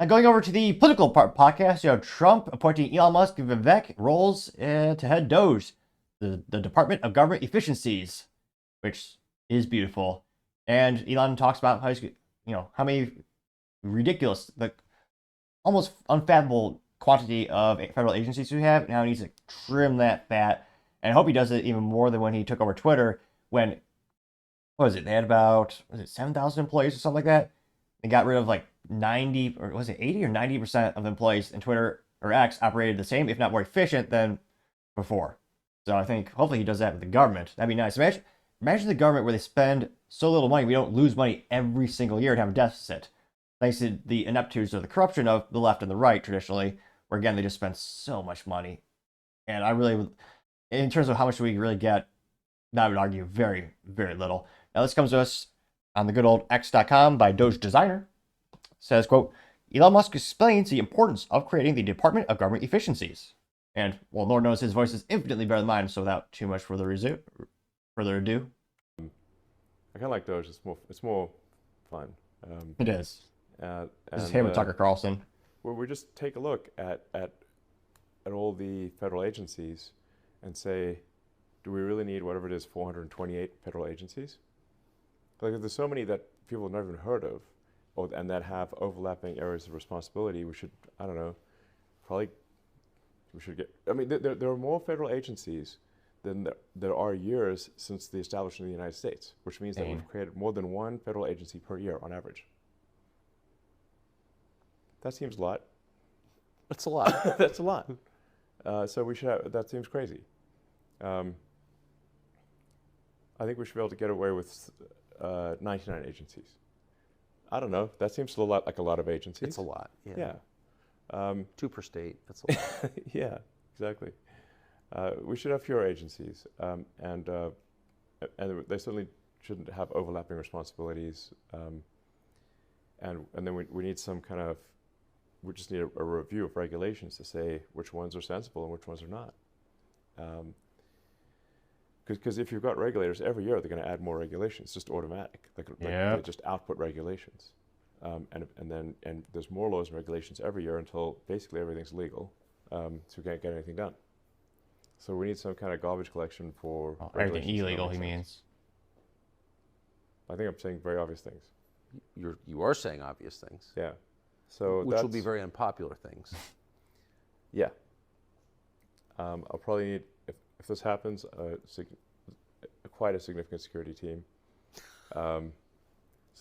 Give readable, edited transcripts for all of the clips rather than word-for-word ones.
And going over to the political part podcast, you have Trump appointing Elon Musk and Vivek roles to head DOGE, the Department of Government Efficiencies, which is beautiful. And Elon talks about how he's, how many ridiculous, almost unfathomable quantity of federal agencies we have, and how he needs to trim that fat. And I hope he does it even more than when he took over Twitter, when, what was it, they had about, 7,000 employees or something like that? They got rid of 90, or was it 80 or 90% of the employees in Twitter or X operated the same, if not more efficient than before. So I think hopefully he does that with the government. That'd be nice. Imagine the government where they spend so little money, we don't lose money every single year and have a deficit. Thanks to the ineptitudes or the corruption of the left and the right traditionally, where again, they just spend so much money. And I really would, in terms of how much we really get, I would argue very, very little. Now this comes to us on the good old X.com by Doge Designer. It says, quote, Elon Musk explains the importance of creating the Department of Government Efficiencies. And, well, Lord knows his voice is infinitely better than mine, so without too much further ado. I kind of like Doge. It's more fun. It is. This is him with Tucker Carlson. Where we just take a look at all the federal agencies and say, do we really need whatever it is, 428 federal agencies? If there's so many that people have never even heard of, and that have overlapping areas of responsibility, we should, I don't know, we should get, there are more federal agencies than there are years since the establishment of the United States, which means that we've created more than one federal agency per year on average. That seems a lot. That's a lot. That's a lot. So we should have, that seems crazy. I think we should be able to get away with 99 agencies. I don't know. That seems like a lot of agencies. It's a lot. Yeah. 2 per state. That's a lot. Yeah, exactly. We should have fewer agencies, and they certainly shouldn't have overlapping responsibilities. And then we need some kind of, we just need a review of regulations to say which ones are sensible and which ones are not. Because if you've got regulators, every year they're going to add more regulations. It's just automatic. They just output regulations. And there's more laws and regulations every year until basically everything's legal, so we can't get anything done. So we need some kind of garbage collection for everything illegal, he means. I think I'm saying very obvious things. You are saying obvious things. Yeah. So which will be very unpopular things. Yeah. I'll probably need, if this happens, quite a significant security team. So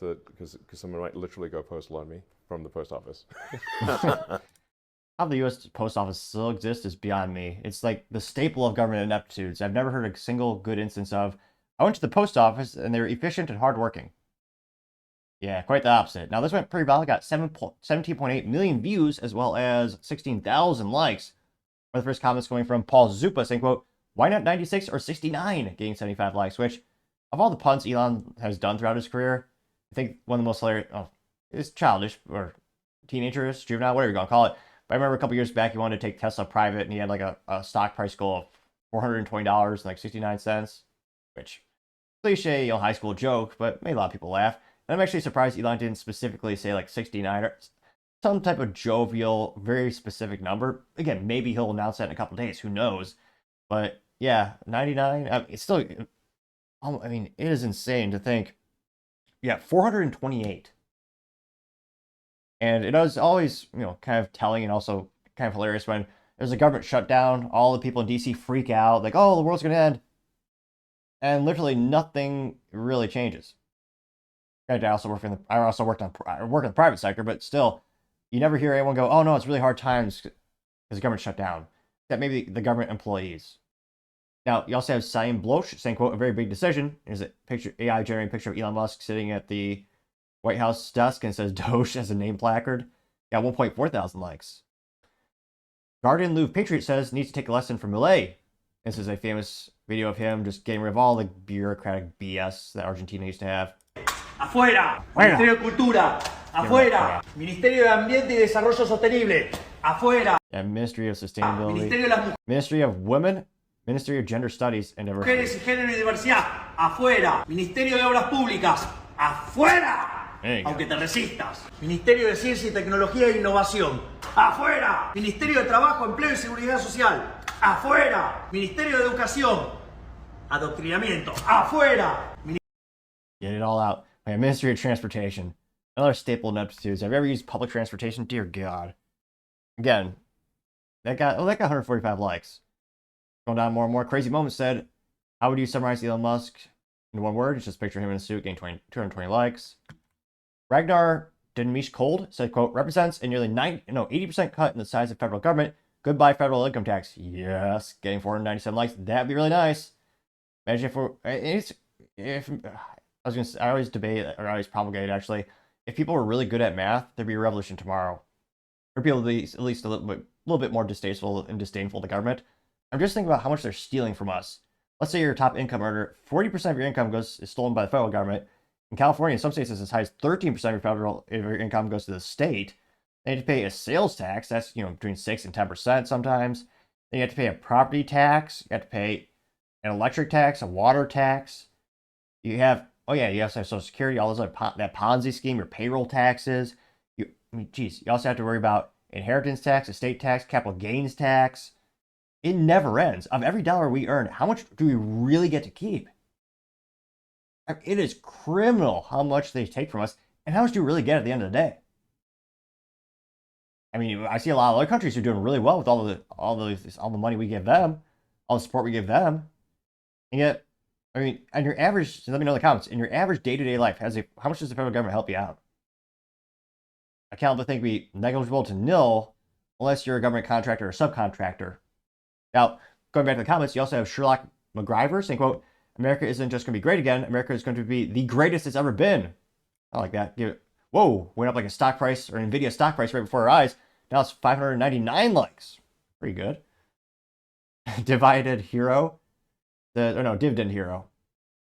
that, because someone might literally go postal on me from the post office. How the U.S. Post Office still exists is beyond me. It's like the staple of government ineptitudes. I've never heard a single good instance of, I went to the post office and they were efficient and hardworking. Yeah, quite the opposite. Now this went pretty well. It got 17.8 million views as well as 16,000 likes. One of the first comments going from Paul Zupa saying, quote, why not 96 or 69, getting 75 likes, which, of all the punts Elon has done throughout his career, I think one of the most hilarious, is childish, or teenagerish, juvenile, whatever you're going to call it. But I remember a couple years back, he wanted to take Tesla private, and he had a stock price goal of $420 and 69 cents, which, cliche, high school joke, but made a lot of people laugh. And I'm actually surprised Elon didn't specifically say 69 or some type of jovial, very specific number. Again, maybe he'll announce that in a couple days, who knows. But yeah, 99, it's still, it is insane to think, 428. And it was always, kind of telling and also kind of hilarious when there's a government shutdown, all the people in DC freak out, like, oh, the world's going to end. And literally nothing really changes. I also work in the private sector, but still, you never hear anyone go, oh no, it's really hard times because the government shut down. That maybe the government employees. Now, you also have Simon Bloch saying, quote, a very big decision. There's a picture, AI generated picture of Elon Musk sitting at the White House desk and it says DOGE as a name placard. Got 1.4 thousand likes. Guardian Louvre Patriot says needs to take a lesson from Milei. This is a famous video of him just getting rid of all the bureaucratic BS that Argentina used to have. Afuera, Ministerio de Cultura. Afuera, Ministerio de Ambiente y Desarrollo Sostenible. Afuera. Yeah, Ministry of Sustainability. Ministry of Women. Ministry of Gender Studies and Diversity. Mujeres y Género y Diversidad. Afuera. Ministerio de Obras Públicas. Afuera. There you go. aunque te resistas. Ministerio de Ciencia y Tecnología e Innovación. ¡Afuera! Ministerio de Trabajo, Empleo y Seguridad Social. ¡Afuera! Ministerio de Educación. Adoctrinamiento. ¡Afuera! Get it all out. Okay, Ministry of Transportation. Another staple in episodes. Have you ever used public transportation? Dear God. Again, that got 145 likes. Going down more and more. Crazy Moment said, how would you summarize Elon Musk in one word? It's just picture him in a suit getting 220 likes. Ragnar Denmish Cold said, quote, represents a nearly 80% cut in the size of federal government. Goodbye federal income tax. Yes, getting 497 likes. That'd be really nice. Imagine I always debate, or I always promulgate actually, if people were really good at math, there'd be a revolution tomorrow. Or people would be at least a little bit more disdainful to the government. I'm just thinking about how much they're stealing from us. Let's say you're a top income earner, 40% of your income is stolen by the federal government. In California, in some states, it's as high as 13% of your income goes to the state. Then you have to pay a sales tax. That's between 6 and 10% sometimes. Then you have to pay a property tax. You have to pay an electric tax, a water tax. You have you also have Social Security, all those that Ponzi scheme, your payroll taxes. You also have to worry about inheritance tax, estate tax, capital gains tax. It never ends. Of every dollar we earn, how much do we really get to keep? It is criminal how much they take from us, and how much do we really get at the end of the day? I mean, I see a lot of other countries who are doing really well with all the money we give them, all the support we give them, and yet, I mean, on your average, let me know in the comments, in your average day-to-day life, how much does the federal government help you out? I can't think be negligible to nil unless you're a government contractor or subcontractor. Now, going back to the comments, you also have Sherlock McGriver saying, quote, America isn't just going to be great again. America is going to be the greatest it's ever been. I like that. Whoa, went up like a stock price or NVIDIA stock price right before our eyes. Now it's 599 likes. Pretty good. Divided Hero. Dividend Hero.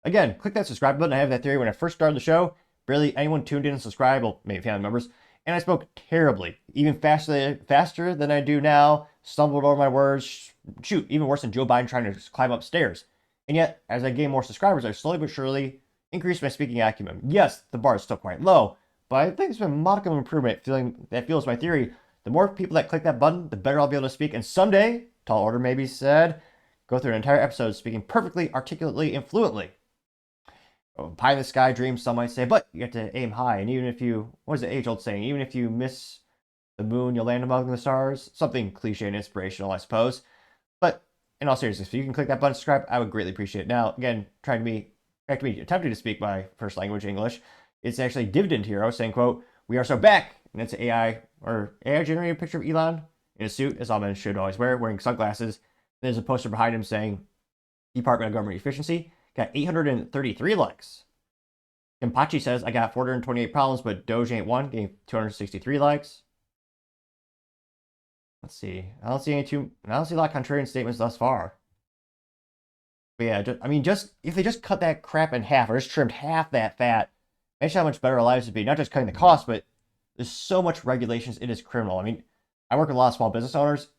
Again, click that subscribe button. I have that theory when I first started the show. Barely anyone tuned in and subscribed, well, maybe family members. And I spoke terribly, even faster than I do now. Stumbled over my words. Shoot, even worse than Joe Biden trying to climb upstairs. And yet, as I gain more subscribers, I slowly but surely increase my speaking acumen. Yes, the bar is still quite low, but I think it's been a modicum of improvement. That fuels my theory. The more people that click that button, the better I'll be able to speak. And someday, tall order maybe said, go through an entire episode speaking perfectly, articulately, and fluently. Pie in the sky dreams, some might say, but you have to aim high. And even if what is the age-old saying? Even if you miss the moon, you'll land among the stars. Something cliche and inspirational, I suppose. But in all seriousness, if you can click that button, subscribe, I would greatly appreciate it. Now, again, attempting to speak my first language, English. It's actually Dividend Hero saying, quote, we are so back. And it's an AI-generated picture of Elon in a suit, as all men should always wear, wearing sunglasses. There's a poster behind him saying, Department of Government Efficiency. Got 833 likes. Kimpachi says, I got 428 problems, but DOGE ain't one. Getting 263 likes. Let's see. I don't see a lot of contrarian statements thus far. But yeah, if they just cut that crap in half, or just trimmed half that fat, imagine how much better our lives would be. Not just cutting the cost, but there's so much regulations, it is criminal. I mean, I work with a lot of small business owners,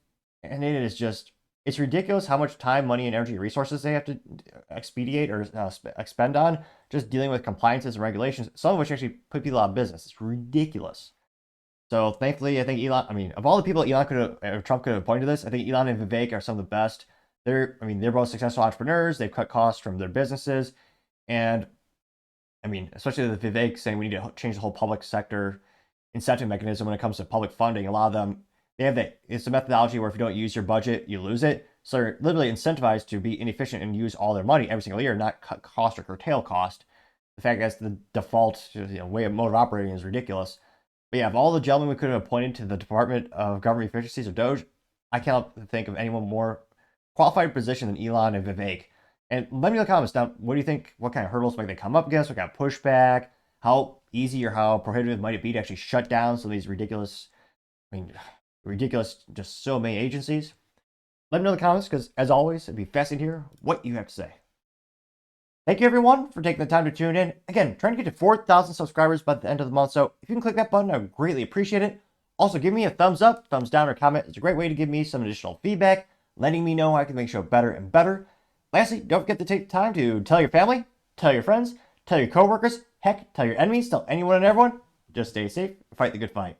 and it is just, it's ridiculous how much time, money, and energy resources they have to expedite or expend on just dealing with compliances and regulations, some of which actually put people out of business. It's ridiculous. So thankfully, I think of all the people Trump could have appointed to this, I think Elon and Vivek are some of the best. They're both successful entrepreneurs. They've cut costs from their businesses. And especially with Vivek saying we need to change the whole public sector incentive mechanism when it comes to public funding. A lot of them, it's a methodology where if you don't use your budget, you lose it. So they're literally incentivized to be inefficient and use all their money every single year, not cut cost or curtail cost. The fact that's the default way of mode of operating is ridiculous. But yeah, of all the gentlemen we could have appointed to the Department of Government Efficiencies or DOGE, I cannot think of anyone more qualified position than Elon and Vivek. And let me know in the comments down, what do you think, what kind of hurdles might they come up against, what kind of pushback, how easy or how prohibitive might it be to actually shut down some of these ridiculous, just so many agencies? Let me know in the comments, because as always, it'd be fascinating to hear what you have to say. Thank you everyone for taking the time to tune in. Again, trying to get to 4,000 subscribers by the end of the month, so if you can click that button, I would greatly appreciate it. Also, give me a thumbs up, thumbs down, or comment. It's a great way to give me some additional feedback, letting me know how I can make the show better and better. Lastly, don't forget to take the time to tell your family, tell your friends, tell your coworkers, Heck, tell your enemies, tell anyone and everyone. Just stay safe, fight the good fight.